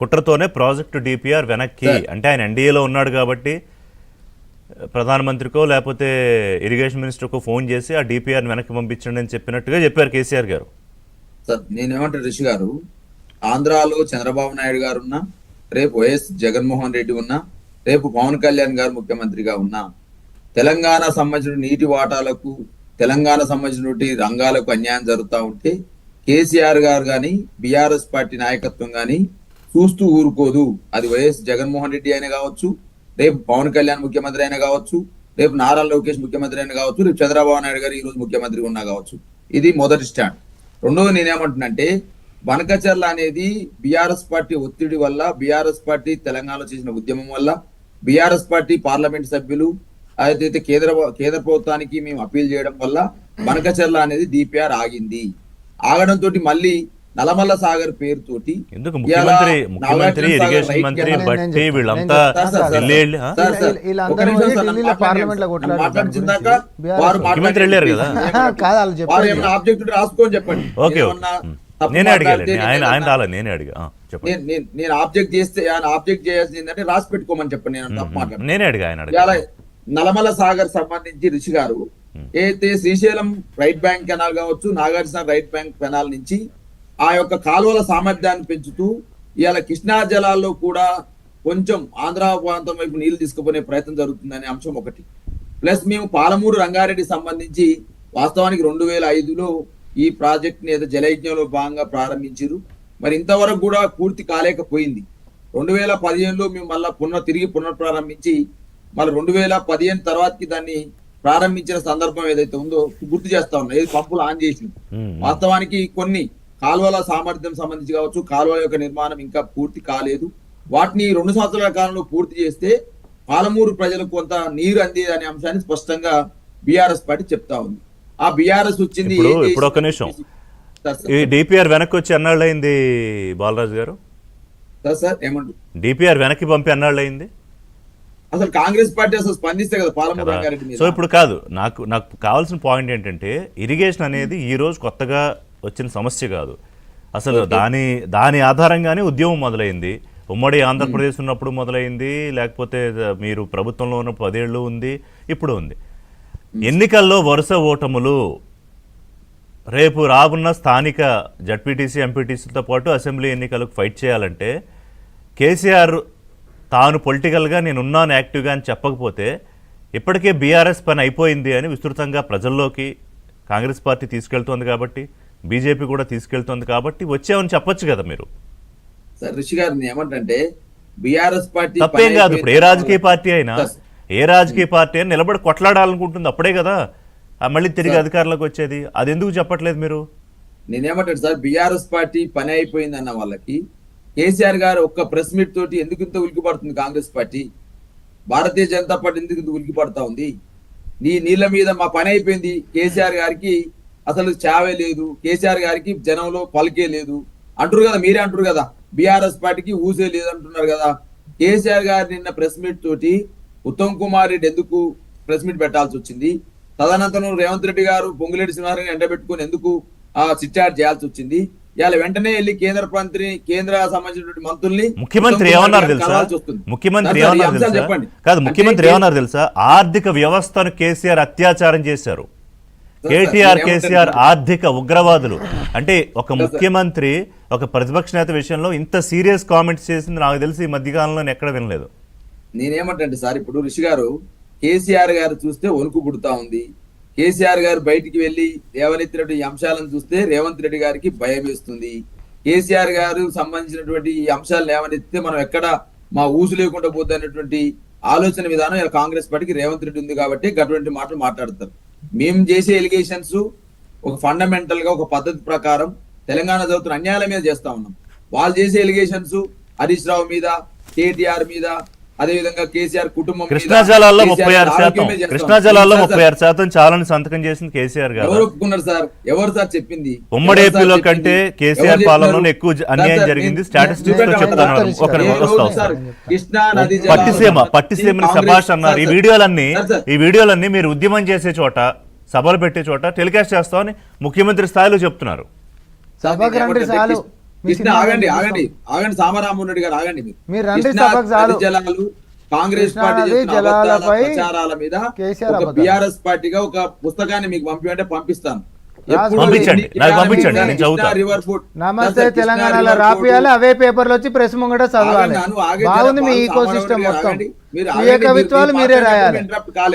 కుట్రతోనే project DPR వెనక్కి అంటే ఆయన ఎన్డీఏలో ఉన్నాడు కాబట్టి ప్రధానమంత్రికో లేకపోతే ఇరిగేషన్ మినిస్టర్కో ఫోన్ చేసి ఆ డిపిఆర్ వెనక్కి పంపించండి అని చెప్పినట్టుగా చెప్పారు కేసీఆర్ గారు. సార్ నేనేమంటారు రిషి గారు, ఆంధ్రాలో చంద్రబాబు నాయుడు గారు ఉన్నా, రేపు వైఎస్ జగన్మోహన్ రెడ్డి ఉన్నా, రేపు పవన్ కళ్యాణ్ గారు ముఖ్యమంత్రిగా ఉన్నా, తెలంగాణ సంబంధించిన నీటి వాటాలకు, తెలంగాణ సంబంధించిన రంగాలకు అన్యాయం జరుగుతూ ఉంటే కేసీఆర్ గారు కానీ బీఆర్ఎస్ పార్టీ నాయకత్వం కానీ చూస్తూ ఊరుకోదు. అది వైఎస్ జగన్మోహన్ రెడ్డి అయినా కావచ్చు, రేపు పవన్ కళ్యాణ్ ముఖ్యమంత్రి అయినా కావచ్చు, రేపు నారా లోకేష్ ముఖ్యమంత్రి అయినా కావచ్చు, రేపు చంద్రబాబు నాయుడు గారు ఈ రోజు ముఖ్యమంత్రి ఉన్నా కావచ్చు. ఇది మొదటి స్టాండ్. రెండోది నేనేమంటున్నంటే, బనకచర్ల అనేది బీఆర్ఎస్ పార్టీ ఒత్తిడి వల్ల, బీఆర్ఎస్ పార్టీ తెలంగాణలో చేసిన ఉద్యమం వల్ల, బీఆర్ఎస్ పార్టీ పార్లమెంట్ సభ్యులు అయితే కేంద్ర ప్రభుత్వానికి మేము అప్పీల్ చేయడం వల్ల బనకచర్ల అనేది డిపిఆర్ ఆగింది. ఆగడంతో మళ్ళీ నల్లమల్ల సాగర్ పేరుతోటి ముఖ్యమంత్రి ఇరిగేషన్ మంత్రి బట్టి వీళ్ళంతా ముఖ్యమంత్రి వెళ్ళారు కదా, ఆబ్జెక్ట్ రాసుకొని చెప్పండి. నేనే అడిగాను, ఆయన రాలేదు, నేనే అడిగా. నేను ఆబ్జెక్ట్ చేస్తే ఆయన ఆబ్జెక్ట్ చేయాల్సింది ఏంటంటే రాసి పెట్టుకోమని చెప్పండి. నేను తప్పు మాట్లాడు, నేనే అడిగా. ఆయన నల్లమల్ల సాగర్ సంబంధించి రిషి గారు అయితే శ్రీశైలం రైట్ బ్యాంక్ కెనాల్ కావచ్చు, నాగార్జున రైట్ బ్యాంక్ కెనాల్ నుంచి ఆ యొక్క కాలువల సామర్థ్యాన్ని పెంచుతూ ఇవాళ కృష్ణా జలాల్లో కూడా కొంచెం ఆంధ్ర ప్రాంతం వైపు నీళ్లు తీసుకుపోయే ప్రయత్నం జరుగుతుందనే అంశం ఒకటి. ప్లస్ మేము పాలమూరు రంగారెడ్డి సంబంధించి వాస్తవానికి 2005లో ఈ ప్రాజెక్ట్ ని ఏదో జలయజ్ఞంలో భాగంగా ప్రారంభించారు. మరి ఇంతవరకు కూడా పూర్తి కాలేకపోయింది. 2015లో మేము మళ్ళీ తిరిగి పునఃప్రారంభించి మళ్ళీ 2015 తర్వాతకి దాన్ని ప్రారంభించిన సందర్భం ఏదైతే ఉందో గుర్తు చేస్తా ఉన్నాం. ఏది పంపులు ఆన్ చేసి వాస్తవానికి కొన్ని కాలువల సామర్థ్యం సంబంధించి కావచ్చు, కాలువల యొక్క నిర్మాణం ఇంకా పూర్తి కాలేదు. వాటిని 2 సంవత్సరాల కాలంలో పూర్తి చేస్తే పాలమూరు ప్రజలకు కొంత నీరు అందేది అనే అంశాన్ని స్పష్టంగా బీఆర్ఎస్ పార్టీ చెప్తా ఉంది. ఆ బీఆర్ఎస్ వచ్చింది. ఇప్పుడు ఒక నిమిషం, ఈ డిపిఆర్ వెనక్కి వచ్చి ఎన్నాళ్ళు అయింది బాలరాజు గారు? సార్ ఏమంటారు? డిపిఆర్ వెనక్కి పంపి ఎన్నాళ్ళు అయింది? అసలు కాంగ్రెస్ పార్టీ అసలు స్పందిస్తే కదా పాలమూరు రంగారెడ్డి మీద. సో ఇప్పుడు కాదు, నాకు కావాల్సిన పాయింట్ ఏంటంటే, ఇరిగేషన్ అనేది ఈ రోజు కొత్తగా వచ్చిన సమస్య కాదు. అసలు దాని ఆధారంగానే ఉద్యమం మొదలైంది. ఉమ్మడి ఆంధ్రప్రదేశ్ ఉన్నప్పుడు మొదలైంది, లేకపోతే మీరు ప్రభుత్వంలో ఉన్న 10 ఏళ్ళు ఉంది, ఇప్పుడు ఉంది. ఎన్నికల్లో వరుస ఓటములు, రేపు రానున్న స్థానిక జడ్పీటీసీ ఎంపీటీసీతో పాటు అసెంబ్లీ ఎన్నికలకు ఫైట్ చేయాలంటే కేసీఆర్ తాను పొలిటికల్గా నేనున్నాను యాక్టివ్గా అని చెప్పకపోతే ఇప్పటికే బీఆర్ఎస్ పని అయిపోయింది అని విస్తృతంగా ప్రజల్లోకి కాంగ్రెస్ పార్టీ తీసుకెళ్తోంది కాబట్టి, బీజేపీ కూడా తీసుకెళ్తోంది కాబట్టి వచ్చామని చెప్పొచ్చు కదా మీరు. సార్ రిషి గారిని ఏమంటే, బీఆర్ఎస్ పార్టీ తప్పేం కాదు. ఇప్పుడు ఏ రాజకీయ పార్టీ అయినా నిలబడి కొట్లాడాలనుకుంటుంది, అప్పుడే కదా మళ్ళీ తిరిగి అధికారంలోకి వచ్చేది. అది ఎందుకు చెప్పట్లేదు మీరు? నేనేమంటాడు సార్, బీఆర్ఎస్ పార్టీ పని అయిపోయింది అన్న వాళ్ళకి కేసీఆర్ గారు ఒక్క ప్రెస్ మీట్ తోటి ఎందుకు ఇంత ఉలికి పడుతుంది కాంగ్రెస్ పార్టీ, భారతీయ జనతా పార్టీ ఎందుకు ఇంత ఉలికి పడతా ఉంది? నీళ్ళ మీద మా పని అయిపోయింది, కేసీఆర్ గారికి అసలు చావే లేదు, కేసీఆర్ గారికి జనంలో పలికే లేదు అంటారు కదా, మీరే అంటారు కదా. బీఆర్ఎస్ పార్టీకి ఊసే లేదు అంటున్నారు కదా. కేసీఆర్ గారు నిన్న ప్రెస్ మీట్ తోటి ఉత్తమ్ కుమార్ రెడ్డి ఎందుకు ప్రెస్ మీట్ పెట్టాల్సి వచ్చింది? తదనంతరం రేవంత్ రెడ్డి గారు పొంగులేటి శ్రీనివాసరావు ఎండబెట్టుకుని ఎందుకు చిట్చాట్ చేయాల్సి వచ్చింది? ఇవాళ వెంటనే వెళ్ళి కేంద్ర సంబంధించినటువంటి మంత్రుల్ని ముఖ్యమంత్రి ఏమన్నారు తెలుసా? ఆర్థిక వ్యవస్థను కేసీఆర్ అత్యాచారం చేశారు. కేసీఆర్ ఆర్థిక ఉగ్రవాదులు అంటే ఒక ముఖ్యమంత్రి ఒక ప్రతిపక్ష నేత విషయంలో ఇంత సీరియస్ కామెంట్స్ చేసింది నాకు తెలిసి ఈ మధ్యకాలంలో ఎక్కడ వినలేదు. నేనేమంటే సార్, ఇప్పుడు రిషి గారు కేసీఆర్ గారు చూస్తే వణుకు పుడుతా ఉంది. కేసీఆర్ గారు బయటికి వెళ్లి లేవనెత్తినటువంటి ఈ అంశాలను చూస్తే రేవంత్ రెడ్డి గారికి భయం వేస్తుంది. కేసీఆర్ గారు సంబంధించినటువంటి ఈ అంశాలు లేవనెత్తితే మనం ఎక్కడ మా ఊసు లేకుండా పోద్ది అనేటువంటి ఆలోచన విధానం ఇలా కాంగ్రెస్ పార్టీకి రేవంత్ రెడ్డి ఉంది కాబట్టి అటువంటి మాటలు మాట్లాడతారు. మేము చేసే ఎలిగేషన్స్ ఒక ఫండమెంటల్ గా ఒక పద్ధతి ప్రకారం తెలంగాణ జరుగుతున్న అన్యాయాల మీద చేస్తా ఉన్నాం. వాళ్ళు చేసే ఎలిగేషన్స్ హరీష్ రావు మీద, కేటీఆర్ మీద, అదే విధంగా కేసీఆర్ కుటుంబం కృష్ణా జలాల్లో 36% చాలని సంతకం చేసింది కేసీఆర్ గారు. ఎవరు ఒప్పుకున్నారు సార్? ఎవరు సార్ చెప్పింది? ఉమ్మడి ఏపీలో కంటే కేసీఆర్ పాలనలో ఎక్కువ అన్యాయం జరిగింది. స్టాటిస్టిక్స్ తో చెప్తున్నారు. పట్టిసీమని సభాష్ అన్నారు. ఈ వీడియోలన్నీ మీరు ఉద్యమం చేసే చోట, సభలు పెట్టే చోట టెలికాస్ట్ చేస్తామని ముఖ్యమంత్రి స్థాయిలో చెప్తున్నారు. కృష్ణ ఆగండి సామరామరెడ్డి గారు ఆగండి మీరు రండి కృష్ణా సభకు చాలు. నది జలాలు కాంగ్రెస్ కృష్ణా పార్టీ నది చేసిన జలాలపై అబద్ధాల ప్రచారాల మీద కేసీఆర్ ఒక అబద్ధాలు. బిఆర్ఎస్ పార్టీగా ఒక పుస్తకాన్ని మీకు పంపిమంటే పంపిస్తాను. రాజు పంపించండి, నాకు పంపించండి, నేను చదువుతా. రివర్ ఫుడ్ నమస్తే తెలంగాణలో రాపియాలి, అవే పేపర్లు వచ్చి ప్రెస్ ముంగట చదవాలి. బాగుంది మీ ఈకో సిస్టమ్ మొత్తం. మీ కవిత్వాలు మీరే రాయాలి. ఇంటరప్ట్ కాలే